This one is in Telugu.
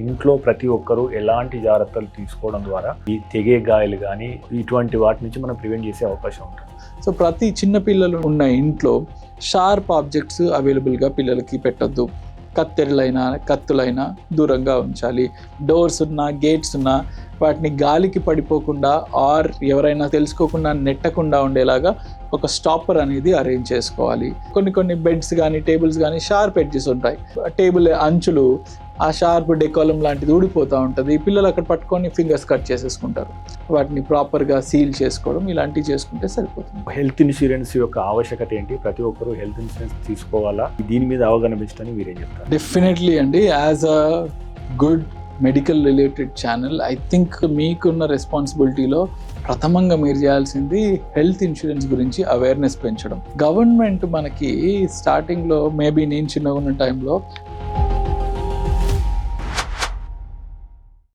ఇంట్లో ప్రతి ఒక్కరూ ఎలాంటి జాగ్రత్తలు తీసుకోవడం ద్వారా ఈ తెగే గాయాలు కానీ ఇటువంటి వాటి నుంచి మనం ప్రివెంట్ చేసే అవకాశం ఉంటుంది. సో ప్రతి చిన్న పిల్లలు ఉన్న ఇంట్లో షార్ప్ ఆబ్జెక్ట్స్ అవైలబుల్గా పిల్లలకి పెట్టద్దు. కత్తెరలైనా కత్తులైనా దూరంగా ఉంచాలి. డోర్స్ ఉన్నా గేట్స్ ఉన్నా వాటిని గాలికి పడిపోకుండా ఆర్ ఎవరైనా తెలుసుకోకుండా నెట్టకుండా ఉండేలాగా ఒక స్టాపర్ అనేది అరేంజ్ చేసుకోవాలి. కొన్ని బెడ్స్ కానీ టేబుల్స్ కానీ షార్ప్ ఎడ్జెస్ ఉంటాయి. టేబుల్ అంచులు ఆ షార్ప్ డెకాలం లాంటిది ఊడిపోతూ ఉంటుంది. పిల్లలు అక్కడ పట్టుకొని ఫింగర్స్ కట్ చేసేసుకుంటారు. వాటిని ప్రాపర్గా సీల్ చేసుకోవడం ఇలాంటివి చేసుకుంటే సరిపోతుంది. హెల్త్ ఇన్సూరెన్స్ యొక్క ఆవశ్యకత ఏంటి? ప్రతి ఒక్కరూ హెల్త్ ఇన్సూరెన్స్ తీసుకోవాలా? దీని మీద అవగాహన పెంచడానికి మీరేం చెప్తారు? డెఫినెట్లీ అండి. As a good medical related channel I think మీకున్న రెస్పాన్సిబిలిటీలో ప్రథమంగా మీరు చేయాల్సింది హెల్త్ ఇన్సూరెన్స్ గురించి అవేర్నెస్ పెంచడం. గవర్నమెంట్ మనకి స్టార్టింగ్లో మేబీ నేను చిన్నగా ఉన్న టైంలో